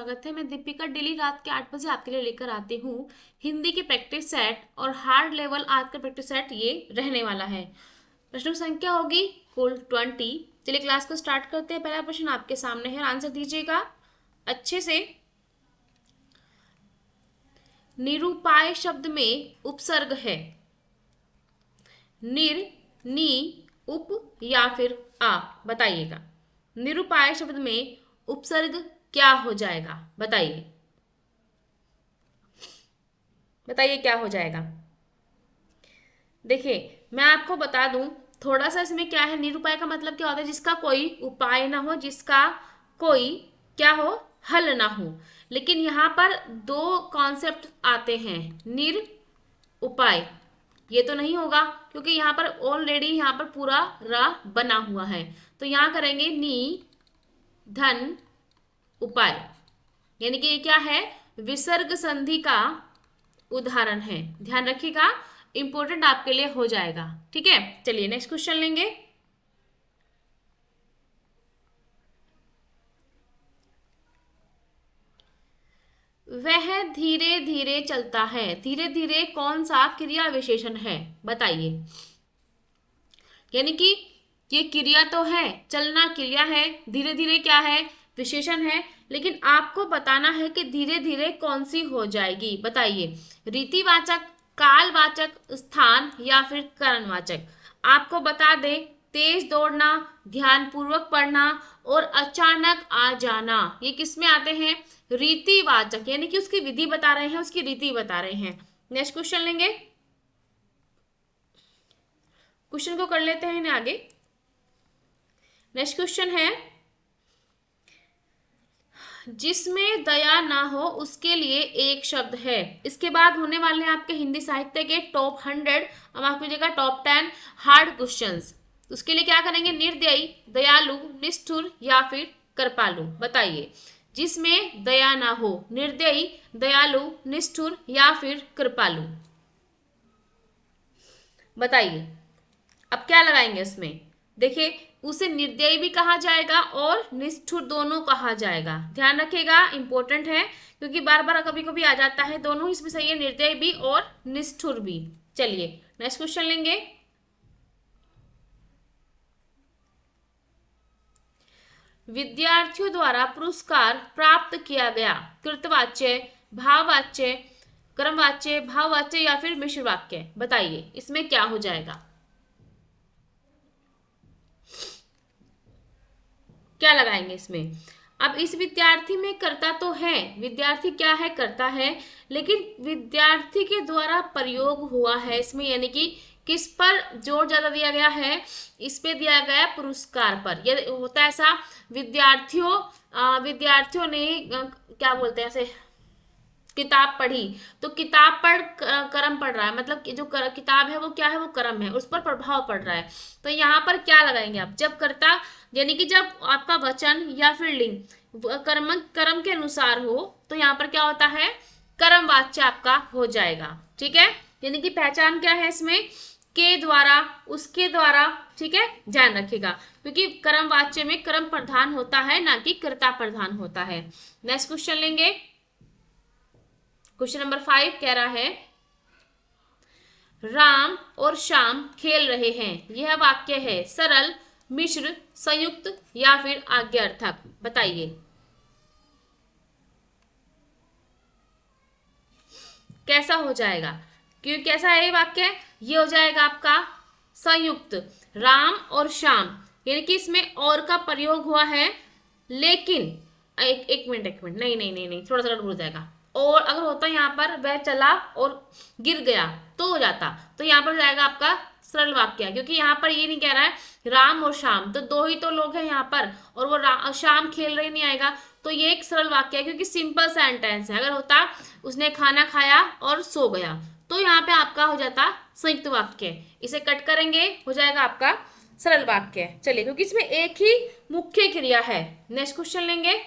स्वागत है। मैं दीपिका डेली रात के 8 बजे आपके लिए लेकर आती हूँ हिंदी की प्रैक्टिस सेट और हार्ड लेवल आज का प्रैक्टिस सेट ये रहने वाला है। प्रश्नों की संख्या होगी कुल 20। चलिए क्लास को स्टार्ट करते हैं। पहला प्रश्न आपके सामने है, आंसर दीजिएगा अच्छे से। निरूपाय शब्द में उपसर्ग है निर, नी, उप या फिर आ, बताइएगा। निरूपाय शब्द में उपसर्ग क्या हो जाएगा, बताइए बताइए क्या हो जाएगा। देखिए मैं आपको बता दूं, थोड़ा सा इसमें क्या है, निरुपाय का मतलब क्या होता है, जिसका कोई उपाय ना हो, जिसका कोई क्या हो, हल ना हो। लेकिन यहाँ पर दो कॉन्सेप्ट आते हैं, निर उपाय। ये तो नहीं होगा क्योंकि यहाँ पर ऑलरेडी यहाँ पर पूरा रा बना हुआ है। तो यहाँ करेंगे नी धन उपाय, यानी कि ये क्या है, विसर्ग संधि का उदाहरण है। ध्यान रखिएगा, इंपॉर्टेंट आपके लिए हो जाएगा। ठीक है, चलिए नेक्स्ट क्वेश्चन लेंगे। वह धीरे धीरे चलता है। धीरे धीरे कौन सा क्रिया विशेषण है, बताइए। यानी कि ये क्रिया तो है, चलना क्रिया है, धीरे धीरे क्या है, विशेषण है। लेकिन आपको बताना है कि धीरे धीरे कौन सी हो जाएगी, बताइए। रीतिवाचक, कालवाचक, स्थान या फिर करणवाचक। आपको बता दे, तेज दौड़ना, ध्यानपूर्वक पढ़ना और अचानक आ जाना, ये किस में आते हैं, रीतिवाचक, यानी कि उसकी विधि बता रहे हैं, उसकी रीति बता रहे हैं। नेक्स्ट क्वेश्चन लेंगे। क्वेश्चन को कर लेते हैं आगे। नेक्स्ट क्वेश्चन है, जिसमें दया ना हो उसके लिए एक शब्द है। इसके बाद होने वाले हैं आपके हिंदी साहित्य के टॉप 100, अब आपको कीजिएगा टॉप 10 हार्ड क्वेश्चंस। उसके लिए क्या करेंगे, निर्दयी, दयालु, निष्ठुर या फिर कृपालु, बताइए। जिसमें दया ना हो, निर्दयी, दयालु, निष्ठुर या फिर कृपालु, बताइए। अब क्या लगाएंगे इसमें, देखिए उसे निर्दयी भी कहा जाएगा और निष्ठुर दोनों कहा जाएगा। ध्यान रखिएगा, इंपॉर्टेंट है क्योंकि बार बार कभी कभी आ जाता है, दोनों इसमें सही है, निर्दयी भी और निष्ठुर भी। चलिए नेक्स्ट क्वेश्चन लेंगे। विद्यार्थियों द्वारा पुरस्कार प्राप्त किया गया। कृतवाच्य, भाववाच्य, क्रमवाच्य, भाववाच्य या फिर मिश्र वाक्य, बताइए इसमें क्या हो जाएगा, क्या लगाएंगे इसमें। अब इस विद्यार्थी में कर्ता तो है, विद्यार्थी क्या है, कर्ता है, लेकिन विद्यार्थी के द्वारा प्रयोग हुआ है इसमें, यानी कि किस पर जोर ज्यादा दिया गया है, इस पे दिया गया पुरस्कार पर। यह होता है ऐसा, विद्यार्थियों ने क्या बोलते हैं ऐसे, किताब पढ़ी, तो किताब पर कर्म पड़ रहा है, मतलब कि जो किताब है वो क्या है, वो कर्म है, उस पर प्रभाव पड़ रहा है। तो यहाँ पर क्या लगाएंगे आप, जब कर्ता, यानी कि जब आपका वचन या फिर लिंग कर्म कर्म के अनुसार हो, तो यहाँ पर क्या होता है, कर्म वाच्य आपका हो जाएगा। ठीक है, यानी कि पहचान क्या है इसमें, के द्वारा, उसके द्वारा। ठीक है, ध्यान रखिएगा क्योंकि कर्म वाच्य में कर्म प्रधान होता है, ना कि कर्ता प्रधान होता है। नेक्स्ट क्वेश्चन लेंगे। क्वेश्चन नंबर 5 कह रहा है, राम और श्याम खेल रहे हैं। यह वाक्य है सरल, मिश्र, संयुक्त या फिर आज्ञार्थक, बताइए। कैसा हो जाएगा, क्यों कैसा है ये वाक्य, ये हो जाएगा आपका संयुक्त। राम और श्याम, यानी कि इसमें और का प्रयोग हुआ है, लेकिन एक मिनट नहीं नहीं नहीं नहीं, थोड़ा सा गड़बड़ हो जाएगा। और अगर होता यहाँ पर वह चला और गिर गया तो हो जाता, तो यहाँ पर जाएगा आपका सरल वाक्य, क्योंकि यहाँ पर ये नहीं कह रहा है राम और श्याम, तो दो ही तो लोग हैं यहाँ पर, और वो श्याम खेल रहे नहीं आएगा, तो ये एक सरल वाक्य है क्योंकि सिंपल सेंटेंस है। अगर होता उसने खाना खाया और सो गया, तो यहाँ पे आपका हो जाता संयुक्त वाक्य, इसे कट करेंगे, हो जाएगा आपका सरल वाक्य। चलिए, क्योंकि इसमें एक ही मुख्य क्रिया है। नेक्स्ट क्वेश्चन लेंगे।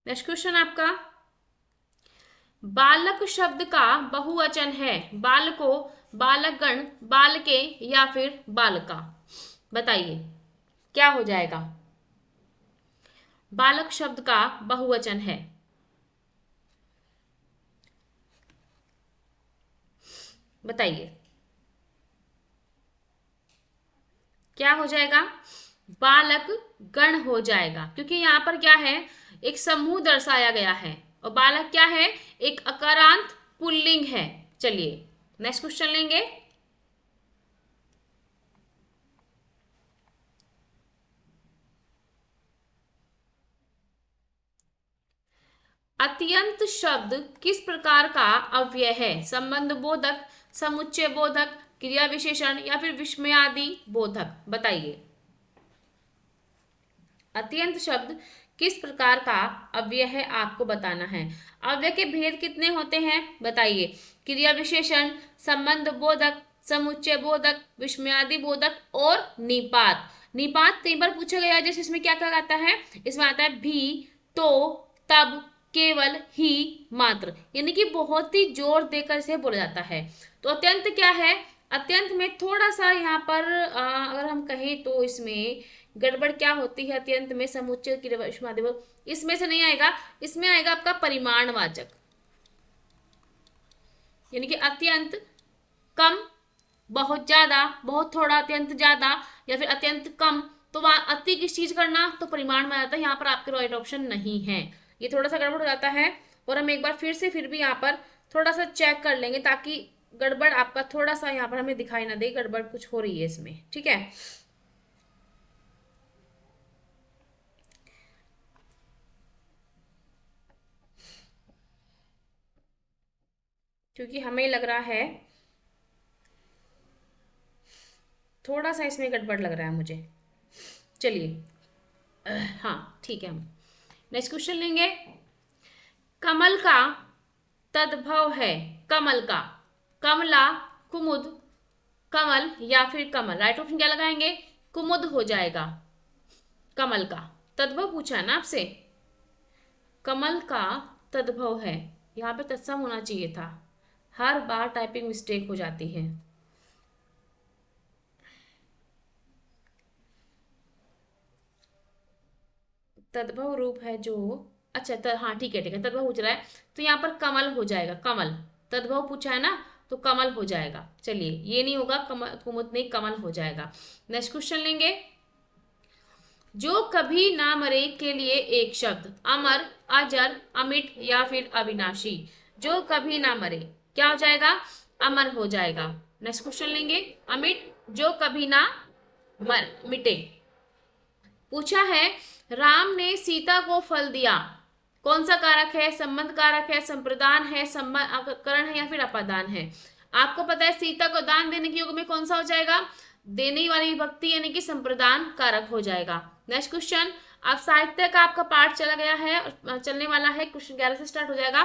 नेक्स्ट क्वेश्चन आपका, बालक शब्द का बहुवचन है, बालको बालकगण, बालके या फिर बालका? बताइए क्या हो जाएगा? बालक शब्द का बहुवचन है। बताइए क्या हो जाएगा? बालक गण हो जाएगा, क्योंकि यहाँ पर क्या है, एक समूह दर्शाया गया है और बालक क्या है, एक अकारांत पुल्लिंग है। चलिए नेक्स्ट क्वेश्चन लेंगे। अत्यंत शब्द किस प्रकार का अव्यय है? संबंध बोधक, समुच्चय बोधक, क्रिया विशेषण या फिर विस्मयादि बोधक? बताइए अत्यंत शब्द किस प्रकार का अव्यय है, आपको बताना है। अव्यय के भेद कितने होते हैं बताइए? क्रिया विशेषण, संबंध बोधक, समुच्चय बोधक, विस्मयादि बोधक और निपात। निपात कई बार पूछा गया है, जैसे इसमें क्या क्या आता है, इसमें आता है भी, तो, तब, केवल, ही, मात्र, यानी कि बहुत ही जोर देकर इसे बोला जाता है। तो अत्यंत क्या है? अत्यंत में थोड़ा सा यहाँ पर अगर हम कहें तो इसमें गड़बड़ क्या होती है? अत्यंत में समुच्चय क्रिया इसमें से नहीं आएगा, इसमें आएगा आपका परिमाणवाचक, यानी कि अत्यंत कम, बहुत ज्यादा, बहुत थोड़ा, अत्यंत ज्यादा या फिर अत्यंत कम। तो वहां अति किस चीज करना, तो परिमाण में आता है। यहाँ पर आपके राइट ऑप्शन नहीं है, ये थोड़ा सा गड़बड़ हो जाता है। और हम एक बार फिर भी यहाँ पर थोड़ा सा चेक कर लेंगे, ताकि गड़बड़ आपका थोड़ा सा यहाँ पर हमें दिखाई ना दे, गड़बड़ कुछ हो रही है इसमें, ठीक है। क्योंकि हमें लग रहा है थोड़ा सा इसमें गड़बड़ लग रहा है मुझे। चलिए हाँ ठीक है, हम नेक्स्ट क्वेश्चन लेंगे। कमल का तद्भव है, कमल का, कमला, कुमुद, कमल या फिर कमल? राइट ऑप्शन क्या लगाएंगे? कुमुद हो जाएगा। कमल का तद्भव पूछा है ना आपसे, कमल का तद्भव है, यहाँ पे तत्सम होना चाहिए था। हर बार टाइपिंग मिस्टेक हो जाती है। तद्भव रूप है जो, अच्छा हाँ ठीक है ठीक है, तद्भव पूछ रहा है तो यहाँ पर कमल हो जाएगा। कमल तद्भव पूछा है ना, तो कमल हो जाएगा। चलिए ये नहीं होगा, कमल, कुमुद नहीं, कमल हो जाएगा। नेक्स्ट क्वेश्चन लेंगे। जो कभी ना मरे के लिए एक शब्द, अमर, अजर, अमिट या फिर अविनाशी? जो कभी ना मरे क्या हो जाएगा? अमर हो जाएगा। नेक्स्ट क्वेश्चन लेंगे। अमिट, जो कभी ना मिटे। पूछा है राम ने सीता को फल दिया, कौन सा कारक है? संबंध कारक है, संप्रदान है, करण है या फिर अपादान है? आपको पता है सीता को दान देने के योग में कौन सा हो जाएगा? देने वाली विभक्ति यानी कि संप्रदान कारक हो जाएगा। Next question. अब साहित्य का आपका पार्ट चला गया है, चलने वाला है, क्वेश्चन 11 से स्टार्ट हो जाएगा।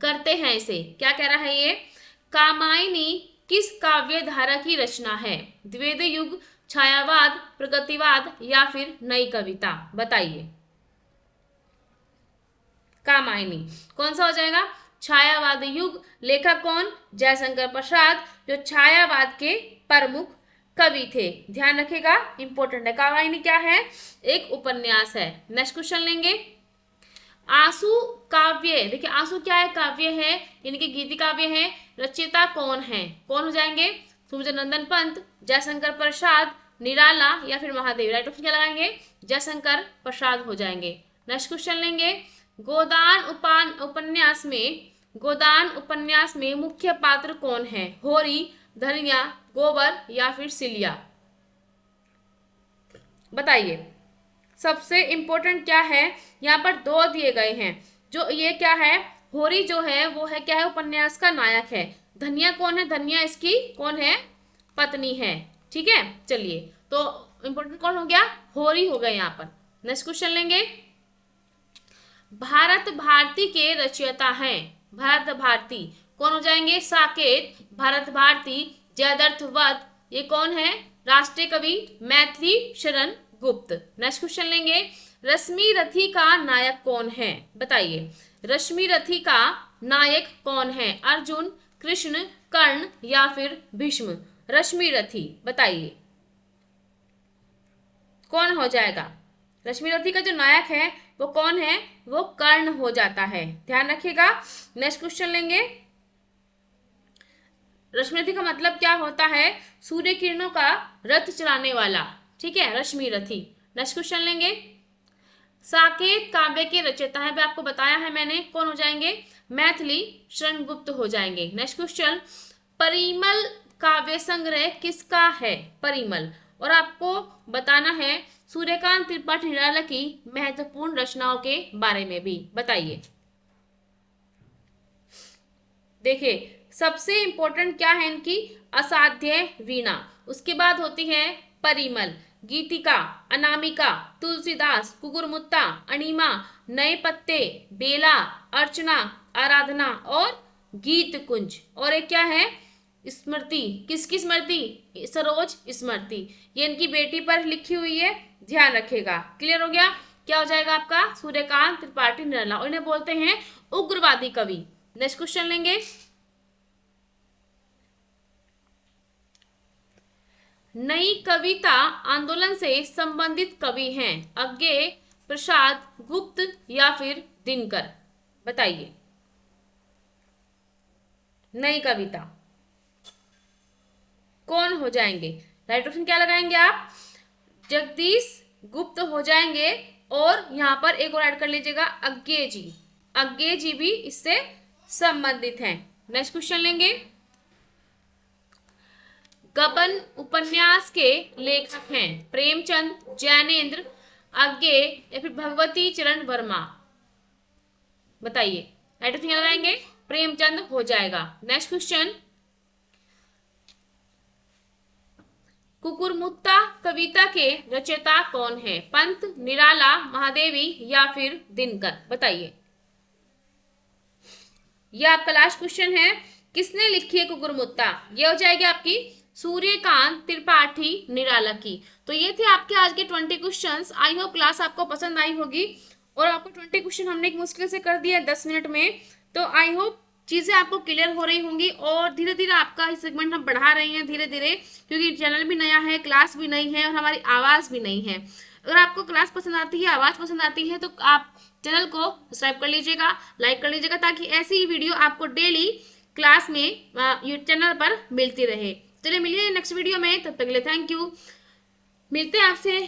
करते हैं इसे, क्या कह रहा है ये? कामायनी किस काव्य धारा की रचना है? द्विवेद युग, छायावाद, प्रगतिवाद या फिर नई कविता? बताइए कामायनी कौन सा हो जाएगा? छायावाद युग। लेखक कौन? जयशंकर प्रसाद, जो छायावाद के प्रमुख कवि थे। ध्यान रखिएगा, इंपॉर्टेंट है। कामायनी क्या है? एक उपन्यास है। नेक्स्ट क्वेश्चन लेंगे। आंसू काव्य, देखिए आंसू क्या है? काव्य है, यानी कि गीति काव्य है। रचयिता कौन है? कौन हो जाएंगे? सूर्यनंदन पंत, जयशंकर प्रसाद, निराला या फिर महादेव? राइट ऑप्शन क्या लगाएंगे? जयशंकर प्रसाद हो जाएंगे। नेक्स्ट क्वेश्चन लेंगे। गोदान उपन्यास में मुख्य पात्र कौन है? होरी, धनिया, गोबर या फिर सिलिया? बताइए सबसे इंपॉर्टेंट क्या है, यहाँ पर दो दिए गए हैं। जो ये क्या है, होरी जो है वो है क्या है? उपन्यास का नायक है। धनिया कौन है? धनिया इसकी कौन है? पत्नी है। ठीक है, चलिए तो इंपॉर्टेंट कौन हो गया? होरी हो गए यहाँ पर। नेक्स्ट क्वेश्चन लेंगे। भारत भारती के रचयिता हैं। भारत भारती कौन हो जाएंगे? साकेत, भारत भारती, जयद्रथ वत्स, ये कौन है? राष्ट्रीय कवि मैथिली शरण गुप्त। नेक्स्ट क्वेश्चन लेंगे। रश्मि रथी का नायक कौन है? बताइए रश्मि रथी का नायक कौन है? अर्जुन, कृष्ण, कर्ण या फिर भीष्म? रश्मि रथी, बताइए कौन हो जाएगा? रश्मि रथी का जो नायक है वो कौन है? वो कर्ण हो जाता है, ध्यान रखिएगा। नेक्स्ट क्वेश्चन लेंगे। रश्मि रथी का मतलब क्या होता है? सूर्य किरणों का रथ चलाने वाला, ठीक है, रश्मि रथी। नेक्स्ट क्वेश्चन लेंगे। साकेत काव्य के रचयिता है, आपको बताया है मैंने, कौन हो जाएंगे? मैथिली शरण गुप्त हो जाएंगे। नेक्स्ट क्वेश्चन, परिमल काव्य संग्रह किसका है? परिमल। और आपको बताना है सूर्यकांत त्रिपाठी निराला की महत्वपूर्ण रचनाओं के बारे में भी, बताइए। देखिए सबसे इंपॉर्टेंट क्या है इनकी? असाध्य वीणा, उसके बाद होती है परिमल, गीतिका, अनामिका, तुलसीदास, कुकुरमुत्ता, अणिमा, नए पत्ते, बेला, अर्चना, आराधना और गीत कुंज। और एक क्या है? स्मृति। किसकी स्मृति? सरोज स्मृति, ये इनकी बेटी पर लिखी हुई है, ध्यान रखेगा। क्लियर हो गया? क्या हो जाएगा आपका? सूर्यकांत त्रिपाठी निराला, और इन्हें बोलते हैं उग्रवादी कवि। नेक्स्ट क्वेश्चन लेंगे। नई कविता आंदोलन से संबंधित कवि हैं अज्ञे, प्रसाद, गुप्त या फिर दिनकर? बताइए। नई कविता कौन हो जाएंगे? राइट ऑप्शन क्या लगाएंगे आप? जगदीश गुप्त हो जाएंगे, और यहां पर एक और ऐड कर लीजिएगा, अज्ञे जी। अज्ञे जी भी इससे संबंधित हैं। नेक्स्ट क्वेश्चन लेंगे। गबन उपन्यास के लेखक हैं प्रेमचंद, जैनेन्द्र, अज्ञे या फिर भगवती चरण वर्मा? बताइए। राइट ऑप्शन लगाएंगे, प्रेमचंद हो जाएगा। नेक्स्ट क्वेश्चन, कुकुरमुत्ता कविता के रचयिता कौन है? पंत, निराला, महादेवी या फिर दिनकर? बताइए। यह आपका लास्ट क्वेश्चन है, किसने लिखी है कुकुरमुत्ता? यह हो जाएगी आपकी सूर्यकांत त्रिपाठी निराला की। तो ये थे आपके आज के 20 क्वेश्चंस। आई होप क्लास आपको पसंद आई होगी, और आपको 20 क्वेश्चन हमने एक मुश्किल से कर दिया 10 मिनट में। तो आई होप चीजें आपको क्लियर हो रही होंगी, और धीरे धीरे आपका ये सेगमेंट हम बढ़ा रहे हैं धीरे धीरे, क्योंकि चैनल भी नया है, क्लास भी नई है, और हमारी आवाज भी नई है। अगर आपको क्लास पसंद आती है, आवाज पसंद आती है, तो आप चैनल को सब्सक्राइब कर लीजिएगा, लाइक कर लीजिएगा, ताकि ऐसी ही वीडियो आपको डेली क्लास में चैनल पर मिलती रहे। चलिए मिलिए नेक्स्ट वीडियो में, तब तक के लिए थैंक यू। मिलते हैं आपसे